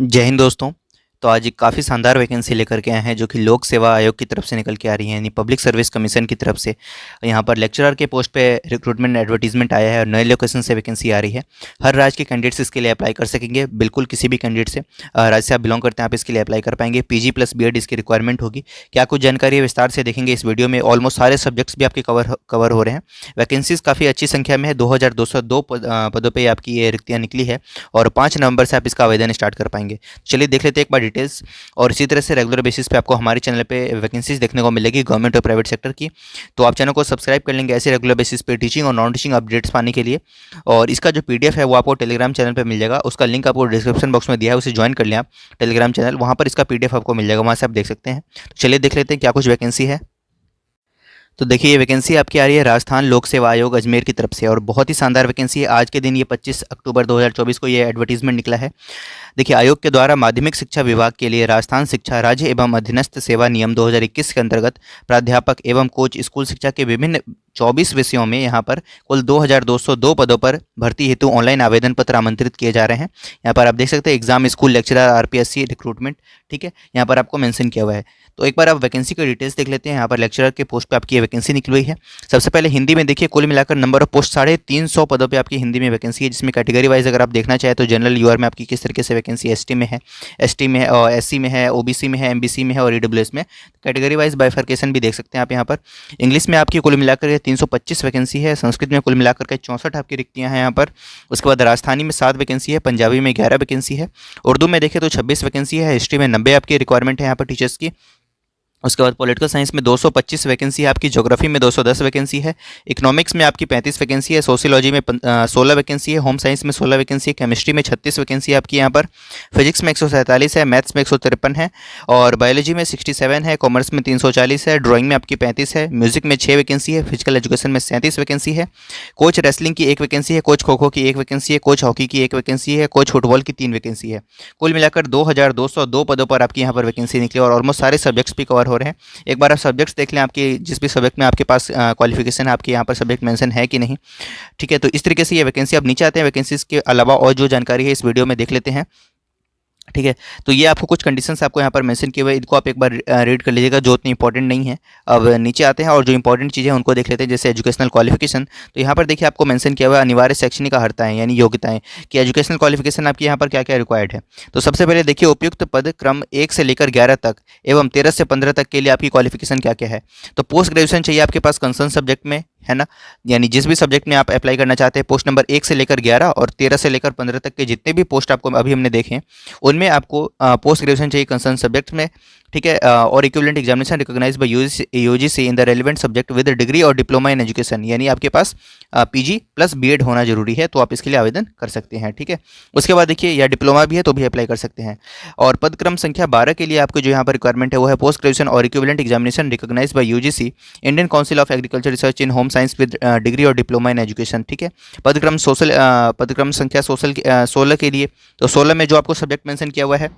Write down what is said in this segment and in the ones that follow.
जय हिंद दोस्तों। तो आज एक काफ़ी शानदार वैकेंसी लेकर के आए हैं जो कि लोक सेवा आयोग की तरफ से निकल के आ रही है, यानी पब्लिक सर्विस कमीशन की तरफ से। यहाँ पर लेक्चरर के पोस्ट पे रिक्रूटमेंट एडवर्टीजमेंट आया है और नए लोकेशन से वैकेंसी आ रही है। हर राज्य के कैंडिडेट्स इसके लिए अप्लाई कर सकेंगे, बिल्कुल किसी भी कैंडिडेट से राज्य से आप बिलोंग करते हैं आप इसके लिए अप्लाई कर पाएंगे। पीजी प्लस बीएड इसकी रिक्वायरमेंट होगी। क्या कुछ जानकारी है विस्तार से देखेंगे इस वीडियो में। ऑलमोस्ट सारे सब्जेक्ट्स भी आपके कवर हो रहे हैं। वैकेंसीज काफ़ी अच्छी संख्या में है, 2202 पदों पर आपकी ये रिक्तियाँ निकली है और 5 नवंबर से आप इसका आवेदन स्टार्ट कर पाएंगे। चलिए देख लेते हैं एक बार डिटेल्स। और इसी तरह से रेगुलर बेसिस पे आपको हमारे चैनल पे वैकेंसीज देखने को मिलेगी गवर्नमेंट और प्राइवेट सेक्टर की। तो आप चैनल को सब्सक्राइब कर लेंगे ऐसे रेगुलर बेसिस पे टीचिंग और नॉन टीचिंग अपडेट्स पाने के लिए। और इसका जो पीडीएफ है वो आपको टेलीग्राम चैनल पे मिल जाएगा, उसका लिंक आपको डिस्क्रिप्शन बॉक्स में दिया है, उसे ज्वाइन कर लें आप टेलीग्राम चैनल, वहाँ पर इसका पीडीएफ आपको मिल जाएगा, वहाँ से आप देख सकते हैं। तो चलिए देख लेते हैं क्या कुछ वैकेंसी है। तो देखिए ये वैकेंसी आपकी आ रही है राजस्थान लोक सेवा आयोग अजमेर की तरफ से और बहुत ही शानदार वैकेंसी है। आज के दिन ये 25 अक्टूबर 2024 को ये एडवर्टीजमेंट निकला है। देखिए आयोग के द्वारा माध्यमिक शिक्षा विभाग के लिए राजस्थान शिक्षा राज्य एवं अधीनस्थ सेवा नियम 2021 के अंतर्गत प्राध्यापक एवं कोच स्कूल शिक्षा के विभिन्न 24 विषयों में यहाँ पर कुल 2202 पदों पर भर्ती हेतु ऑनलाइन आवेदन पत्र आमंत्रित किए जा रहे हैं। यहाँ पर आप देख सकते हैं exam school lecturer RPSC recruitment, ठीक है, यहाँ पर आपको मेंशन किया हुआ है। तो एक बार आप वैकेंसी की डिटेल्स देख लेते हैं। यहाँ पर लेक्चरर के पोस्ट पे आपकी ये वैकेंसी निकली हुई है। सबसे पहले हिंदी में देखिए कुल मिलाकर नंबर ऑफ पोस्ट 350 पदों पे आपकी हिंदी में वैकेंसी है, जिसमें कैटेगरी वाइज अगर आप देखना चाहें तो जनरल यूआर में आपकी किस तरीके से वैकेंसी एसटी में है, एसटी में है और एससी में है, ओबीसी में है, एमबीसी में है और ईडब्ल्यूएस में। कैटेगरी वाइज बाइफर्केशन भी देख सकते हैं आप यहाँ पर। इंग्लिश में आपकी कुल मिलाकर 325 वैकेंसी है, संस्कृत में कुल मिलाकर के 64 आपकी रिक्तियाँ हैं यहाँ पर। उसके बाद राजस्थानी में 7 वैकेंसी है, पंजाबी में 11 वैकेंसी है, उर्दू में देखें तो 26 वैकेंसी है, हिस्ट्री में 90 आपकी रिक्वायरमेंट है यहाँ पर टीचर्स की। उसके बाद पॉलिटिकल साइंस में 225 वैकेंसी है आपकी, ज्योग्राफी में 210 वैकेंसी है, इकोनॉमिक्स में आपकी 35 वैकेंसी है, सोशियोलॉजी में 16 वैकेंसी है, होम साइंस में 16 वैकेंसी है, केमिस्ट्री में 36 वैकेंसी है आपकी यहाँ पर, फिजिक्स में 147 है, मैथ्स में 153 है और बायोलॉजी में 67 है, कॉमर्स में 340 है, ड्राइंग में आपकी 35 है, म्यूजिक में 6 वैकेंसी है, फिजिकल एजुकेशन में 37 वैकेंसी है, कोच रेसलिंग की 1 वैकेंसी है, कोच खो खो की 1 वैकेंसी है, कोच हॉकी की 1 वैकेंसी है, कोच फुटबॉल की 3 वैकेंसी है। कुल मिलाकर 2202 पदों पर आपकी यहाँ पर वैकेंसी निकली और ऑलमोस्ट सारे सब्जेक्ट्स भी कवर हो रहे हैं। एक बार आप सब्जेक्ट्स देख लें, आपके जिस भी सब्जेक्ट में आपके पास क्वालिफिकेशन है आपके यहाँ पर सब्जेक्ट मेंशन है कि नहीं, ठीक है। तो इस तरीके से ये वैकेंसी अब नीचे आते हैं। वैकेंसीज के अलावा और जो जानकारी है इस वीडियो में देख लेते हैं, ठीक है। तो ये आपको कुछ कंडीशंस आपको यहाँ पर मेंशन किए हुए, इनको आप एक बार रीड कर लीजिएगा, जो उतनी इंपॉर्टेंट नहीं है। अब नीचे आते हैं और जो इंपॉर्टेंट चीज़ें हैं उनको देख लेते हैं, जैसे एजुकेशनल क्वालिफिकेशन। तो यहाँ पर देखिए आपको मेंशन किया हुआ है अनिवार्य शैक्षणिक अर्हताएं यानी योग्यताएं कि एजुकेशनल क्वालिफिकेशन आपकी यहाँ पर क्या क्या रिक्वायर्ड है। तो सबसे पहले देखिए उपयुक्त पद क्रम 1 से लेकर 11 तक एवं 13 से 15 तक के लिए आपकी क्वालिफिकेशन क्या क्या है। तो पोस्ट ग्रेजुएशन चाहिए आपके पास कंसर्न सब्जेक्ट में, है ना, यानी जिस भी सब्जेक्ट में आप अप्लाई करना चाहते हैं। पोस्ट नंबर 1 से लेकर 11 और 13 से लेकर 15 तक के जितने भी पोस्ट आपको अभी हमने देखे हैं उनमें आपको पोस्ट ग्रेजुएशन चाहिए कंसर्न सब्जेक्ट में, ठीक है। और equivalent examination recognised by UGC in the relevant subject with degree और डिप्लोमा इन एजुकेशन, यानी आपके पास पीजी प्लस बीएड होना जरूरी है, तो आप इसके लिए आवेदन कर सकते हैं, ठीक है। उसके बाद देखिए या डिप्लोमा भी है तो भी अप्लाई कर सकते हैं। और पद क्रम संख्या 12 के लिए आपको जो यहाँ पर रिक्वायरमेंट है वो है पोस्ट ग्रेजुएशन और equivalent examination recognised by UGC Indian Council of Agriculture Research in home science with degree और डिप्लोमा इन एजुकेशन, ठीक है। पद क्रम संख्या 16 के लिए, तो 16 में जो आपको सब्जेक्ट मेंशन किया हुआ है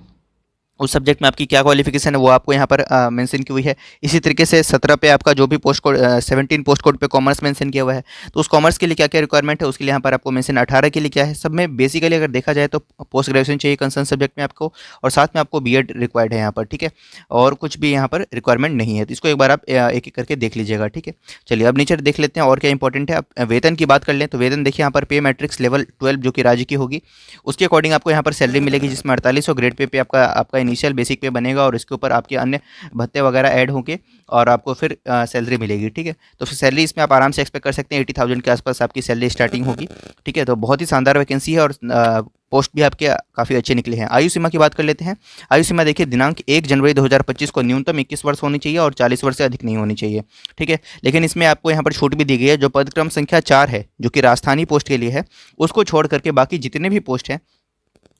उस सब्जेक्ट में आपकी क्या क्वालिफिकेशन है वो आपको यहाँ पर मेंशन की हुई है। इसी तरीके से 17 पे आपका जो भी पोस्ट कोड 17 पोस्ट कोड पे कॉमर्स मेंशन किया हुआ है, तो उस कॉमर्स के लिए क्या क्या रिक्वायरमेंट है उसके लिए यहाँ पर आपको मेंशन 18 के लिए क्या है। सब में बेसिकली अगर देखा जाए तो पोस्ट ग्रेजुएशन चाहिए कंसर्न सब्जेक्ट में आपको और साथ में आपको बीएड रिक्वायर्ड है यहाँ पर, ठीक है। और कुछ भी यहाँ पर रिक्वायरमेंट नहीं है, तो इसको एक बार आप एक एक करके देख लीजिएगा, ठीक है। चलिए अब नीचे देख लेते हैं और क्या इंपॉर्टेंट है। आप वेतन की बात कर लें तो वेतन देखिए यहाँ पर पे मैट्रिक्स लेवल 12 जो कि राज्य की होगी उसके अकॉर्डिंग आपको यहाँ पर सैलरी मिलेगी, जिसमें 4800 ग्रेड पे आपका इनिशियल बेसिक पे बनेगा और इसके ऊपर आपके अन्य भत्ते वगैरह ऐड होंगे और आपको फिर सैलरी मिलेगी, ठीक है। तो फिर सैलरी इसमें आप आराम से एक्सपेक्ट कर सकते हैं 80,000 के आसपास आपकी सैलरी स्टार्टिंग होगी, ठीक है। तो बहुत ही शानदार वैकेंसी है और पोस्ट भी आपके काफ़ी अच्छे निकले हैं। आयु सीमा की बात कर लेते हैं। आयु सीमा देखिए दिनांक 1 जनवरी 2025 को न्यूनतम 21 वर्ष होनी चाहिए और 40 वर्ष से अधिक नहीं होनी चाहिए, ठीक है। लेकिन इसमें आपको यहाँ पर छूट भी दी गई है। जो पदक्रम संख्या 4 है जो कि राजस्थानी पोस्ट के लिए है, उसको छोड़ करके बाकी जितने भी पोस्ट हैं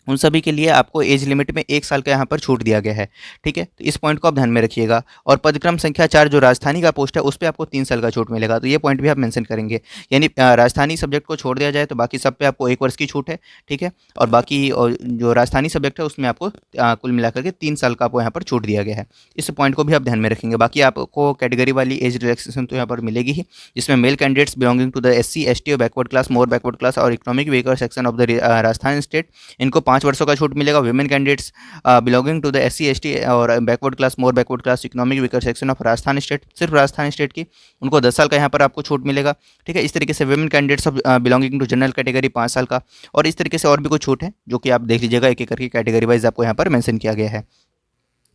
उन सभी के लिए आपको एज लिमिट में 1 साल का यहाँ पर छूट दिया गया है, ठीक है। तो इस पॉइंट को आप ध्यान में रखिएगा। और पदक्रम संख्या 4 जो राजधानी का पोस्ट है उस पर आपको 3 साल का छूट मिलेगा, तो ये पॉइंट भी आप मेंशन करेंगे। यानी राजधानी सब्जेक्ट को छोड़ दिया जाए तो बाकी सब पे आपको 1 वर्ष की छूट है, ठीक है। और बाकी जो राजधानी सब्जेक्ट है उसमें आपको कुल मिलाकर के 3 साल का आपको यहाँ पर छूट दिया गया है। इस पॉइंट को भी आप ध्यान में रखेंगे। बाकी आपको कैटेगरी वाली एज रिलैक्सेशन तो यहाँ पर मिलेगी ही, जिसमें male candidates belonging to the SC ST और backward class, more backward class और economic weaker section of the Rajasthan state, इनको 5 वर्षों का छूट मिलेगा। Women candidates belonging to the SC ST और backward class, more backward class, economic weaker section of Rajasthan state, सिर्फ Rajasthan state की, उनको 10 साल का यहाँ पर आपको छूट मिलेगा। ठीक है, इस तरीके से women candidates of belonging to general category 5 साल का, और इस तरीके से और भी कुछ छूट है जो कि आप देख लीजिएगा, एक एक करके कैटेगरी वाइज आपको यहाँ पर मेंशन किया गया है।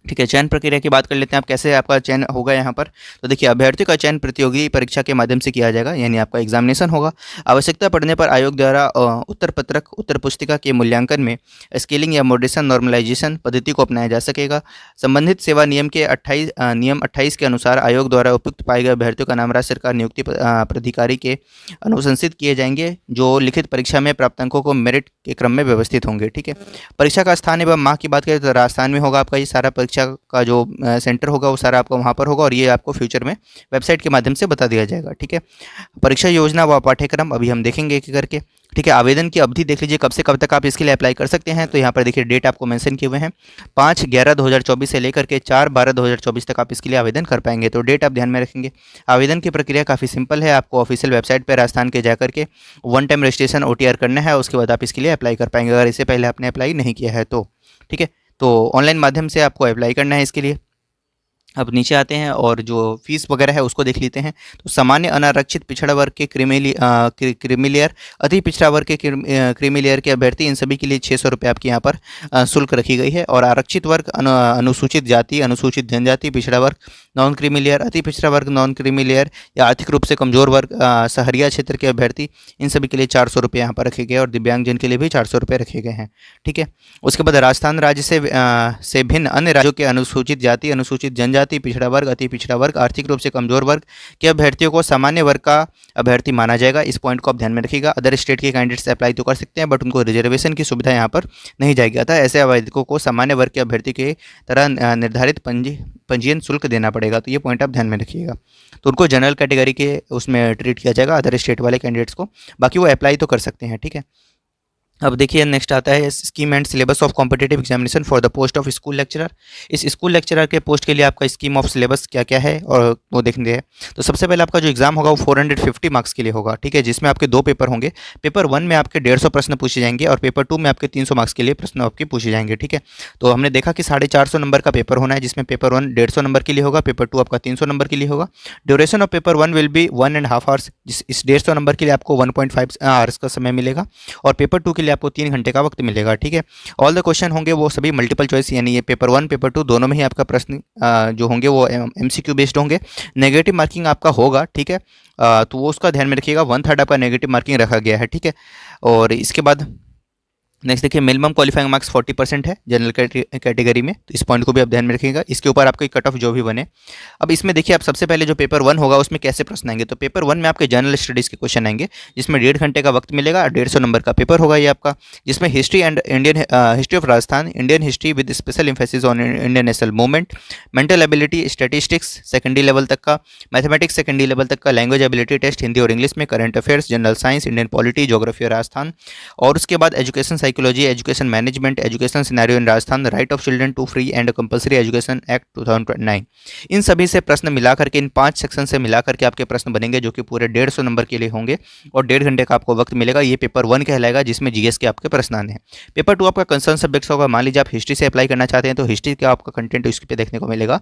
ठीक है, चयन प्रक्रिया की बात कर लेते हैं, आप कैसे आपका चयन होगा यहाँ पर। तो देखिए, अभ्यर्थियों का चयन प्रतियोगी परीक्षा के माध्यम से किया जाएगा, यानी आपका एग्जामिनेशन होगा। आवश्यकता पड़ने पर आयोग द्वारा उत्तर पत्रक, उत्तर पुस्तिका के मूल्यांकन में स्केलिंग या मॉडरेशन नॉर्मलाइजेशन पद्धति को अपनाया जा सकेगा। संबंधित सेवा नियम के 28 के अनुसार आयोग द्वारा उपयुक्त पाए गए अभ्यर्थियों का नाम राज्य सरकार नियुक्ति प्राधिकारी के अनुशंसित किए जाएंगे, जो लिखित परीक्षा में प्राप्त अंकों को मेरिट के क्रम में व्यवस्थित होंगे। ठीक है, परीक्षा का स्थान एवं माह की बात करें तो राजस्थान में होगा आपका ये सारा परीक्षा का जो सेंटर होगा वो सारा आपका वहाँ पर होगा, और ये आपको फ्यूचर में वेबसाइट के माध्यम से बता दिया जाएगा। ठीक है, परीक्षा योजना व पाठ्यक्रम अभी हम देखेंगे एक एक करके। ठीक है, आवेदन की अवधि देख लीजिए, कब से कब तक आप इसके लिए अप्लाई कर सकते हैं। तो यहाँ पर देखिए डेट आपको मेंशन किए हुए हैं, 5/11/2024 से लेकर के 4/12/2024 तक आप इसके लिए आवेदन कर पाएंगे। तो डेट आप ध्यान में रखेंगे। आवेदन की प्रक्रिया काफ़ी सिंपल है, आपको ऑफिशियल वेबसाइट पर राजस्थान के जाकर के वन टाइम रजिस्ट्रेशन OTR करना है, उसके बाद आप इसके लिए अप्लाई कर पाएंगे, अगर इससे पहले आपने अप्लाई नहीं किया है तो। ठीक है, तो ऑनलाइन माध्यम से आपको अप्लाई करना है इसके लिए। अब नीचे आते हैं और जो फीस वगैरह है उसको देख लेते हैं। तो सामान्य अनारक्षित पिछड़ा वर्ग के क्रीमीलेयर, अति पिछड़ा वर्ग के क्रीमीलेयर के अभ्यर्थी, इन सभी के लिए 600 रुपये आपकी यहाँ पर शुल्क रखी गई है। और आरक्षित वर्ग, अनुसूचित जाति, अनुसूचित जनजाति, पिछड़ा वर्ग, नॉन क्रीमीलेयर, अति पिछड़ा वर्ग, नॉन क्रीमीलेयर या आर्थिक रूप से कमजोर वर्ग, शहरिया क्षेत्र के अभ्यर्थी, इन सभी के लिए 400 रुपये यहाँ पर रखे गए, और दिव्यांगजन के लिए भी 400 रुपये रखे गए हैं। ठीक है, उसके बाद राजस्थान राज्य से भिन्न अन्य राज्यों के अनुसूचित जाति, अनुसूचित जनजाति, पिछड़ा वर्ग, अति पिछड़ा वर्ग, आर्थिक रूप से कमजोर वर्ग के अभ्यर्थियों को सामान्य वर्ग का अभ्यर्थी माना जाएगा। इस पॉइंट को आप ध्यान में रखिएगा। अदर स्टेट के कैंडिडेट्स अप्लाई तो कर सकते हैं, बट उनको रिजर्वेशन की सुविधा यहाँ पर नहीं जाएगी, अतः ऐसे आवेदकों को सामान्य वर्ग के अभ्यर्थी के तरह निर्धारित पंजीयन शुल्क देना पड़ेगा। तो ये पॉइंट आप ध्यान में रखिएगा। तो उनको जनरल कैटेगरी के उसमें ट्रीट किया जाएगा, अदर स्टेट वाले कैंडिडेट्स को, बाकी वो अप्लाई तो कर सकते हैं। ठीक है, अब देखिए नेक्स्ट आता है scheme and syllabus of competitive examination for the post of school lecturer. इस स्कूल लेक्चरर के पोस्ट के लिए आपका स्कीम ऑफ सिलेबस क्या क्या है और वो देखते हैं। तो सबसे पहले आपका जो एग्जाम होगा वो 450 मार्क्स के लिए होगा। ठीक है, जिसमें आपके 2 पेपर होंगे। पेपर 1 में आपके 150 प्रश्न पूछे जाएंगे और पेपर 2 में आपके 300 मार्क्स के लिए प्रश्न आपके पूछे जाएंगे। ठीक है, तो हमने देखा कि 450 नंबर का पेपर होना है, जिसमें पेपर 1 150 नंबर के लिए होगा, पेपर 2 आपका 300 नंबर के लिए होगा। Duration of paper 1 will be 1.5 hours, इस 150 नंबर के लिए आपको 1.5 आवर्स का समय मिलेगा, और पेपर 2 के लिए आपको 3 घंटे का वक्त मिलेगा। ठीक है, ऑल द क्वेश्चन होंगे वो सभी मल्टीपल चॉइस, यानी ये पेपर 1 पेपर 2 दोनों में ही आपका प्रश्न जो होंगे वो MCQ बेस्ड होंगे। नेगेटिव मार्किंग आपका होगा। ठीक है, तो वो उसका ध्यान में रखिएगा, 1/3 आपका नेगेटिव मार्किंग रखा गया है। ठीक है, और इसके बाद नेक्स्ट देखिए मिनिमम क्वालिफाइंग मार्क्स 40% है जनरल कैटेगरी में, तो इस पॉइंट को भी आप ध्यान में रखिएगा। इसके ऊपर आपका कट ऑफ जो भी बने। अब इसमें देखिए आप सबसे पहले जो पेपर 1 होगा उसमें कैसे प्रश्न आएंगे। तो पेपर 1 में आपके जनरल स्टडीज़ के क्वेश्चन आएंगे, जिसमें 1.5 घंटे का वक्त मिलेगा, 150 नंबर का पेपर होगा ये आपका, जिसमें history and Indian history of Rajasthan, Indian history with special emphasis on Indian national movement, mental ability, statistics secondary level तक का, मैथमेटिक्स सेकेंडरी लेवल तक का, लैंग्वेज एबिलिटी टेस्ट हिंदी और इंग्लिश में, current affairs, general science, Indian polity, geography और राजस्थान, और उसके बाद education psychology, education management, education scenario in Rajasthan, right of children to free and compulsory education act 2009। इन सभी से प्रश्न मिलाकर के, इन 5 सेक्शन से मिलाकर के आपके प्रश्न बनेंगे, जो कि पूरे 150 नंबर के लिए होंगे, और 1.5 घंटे का आपको वक्त मिलेगा। ये पेपर 1 कहलाएगा, जिसमें GS के आपके प्रश्न आने हैं। पेपर 2 आपका कंसर्न सब्जेक्ट्स होगा। मान लीजिए आप हिस्ट्री से अप्लाई करना चाहते हैं, तो हिस्ट्री का आपका कंटेंट इस पे देखने को मिलेगा,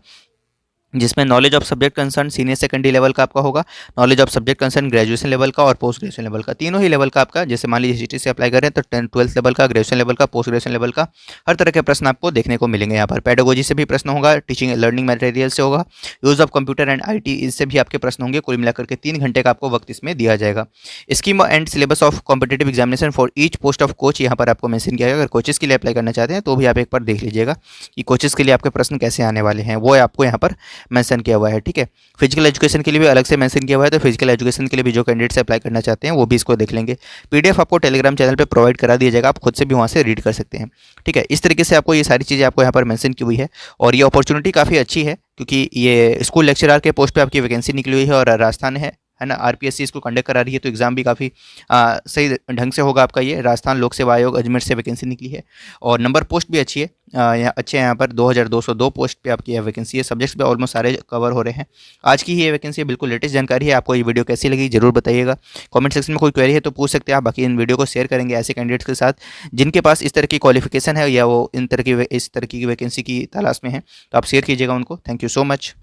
जिसमें knowledge of subject concern senior secondary level का आपका होगा, knowledge of subject concern graduation level का और पोस्ट ग्रेजुएशन लेवल का, तीनों ही लेवल का आपका। जैसे मान लीजिए हिस्ट्री से अप्लाई कर रहे हैं तो 12th लेवल का, ग्रेजुएशन लेवल का, पोस्ट ग्रेजुएशन लेवल का, हर तरह के प्रश्न आपको देखने को मिलेंगे यहाँ पर। पेडागोजी से भी प्रश्न होगा, टीचिंग लर्निंग मटेरियल से होगा, use of computer and IT इससे भी आपके प्रश्न होंगे। कुल मिलाकर के 3 घंटे का आपको वक्त इसमें दिया जाएगा। Scheme and syllabus of competitive examination for each post of coach यहाँ पर आपको मेंशन किया गया। अगर कोचेस के लिए अप्लाई करना चाहते हैं तो भी आप एक बार देख लीजिएगा कि कोचेस के लिए आपके प्रश्न कैसे आने वाले हैं, वो आपको यहाँ पर मेंशन किया हुआ है। ठीक है, फिजिकल एजुकेशन के लिए भी अलग से मेंशन किया हुआ है, तो फिजिकल एजुकेशन के लिए भी जो कैंडिडेट्स अप्लाई करना चाहते हैं वो भी इसको देख लेंगे। PDF आपको टेलीग्राम चैनल पे प्रोवाइड करा दिया जाएगा, आप खुद से भी वहाँ से रीड कर सकते हैं। ठीक है, इस तरीके से आपको ये सारी चीज़ें आपको यहाँ पर मेंशन की हुई है, और ये अपॉर्चुनिटी काफ़ी अच्छी है, क्योंकि ये स्कूल लेक्चरर के पोस्ट पे आपकी वैकेंसी निकली हुई है और राजस्थान है है ना, आरपीएससी इसको कंडक्ट करा रही है, तो एग्ज़ाम भी काफ़ी सही ढंग से होगा आपका। ये राजस्थान लोक सेवा आयोग अजमेर से वैकेंसी निकली है और नंबर पोस्ट भी अच्छी है, यहाँ अच्छे हैं, यहाँ पर 2202 पोस्ट पे आपकी यह वैकेंसी है। सब्जेक्ट्स पे ऑलमोस्ट सारे कवर हो रहे हैं। आज की ही ये वैकेंसी है, बिल्कुल लेटेस्ट जानकारी है। आपको ये वीडियो कैसी लगी ज़रूर बताइएगा। कमेंट सेक्शन में कोई क्वेरी है तो पूछ सकते हैं आप। बाकी इन वीडियो को शेयर करेंगे ऐसे कैंडिडेट्स के साथ जिनके पास इस तरह की क्वालिफिकेशन है या वो इस तरह की वैकेंसी की तलाश में है, तो आप शेयर कीजिएगा उनको। Thank you so much.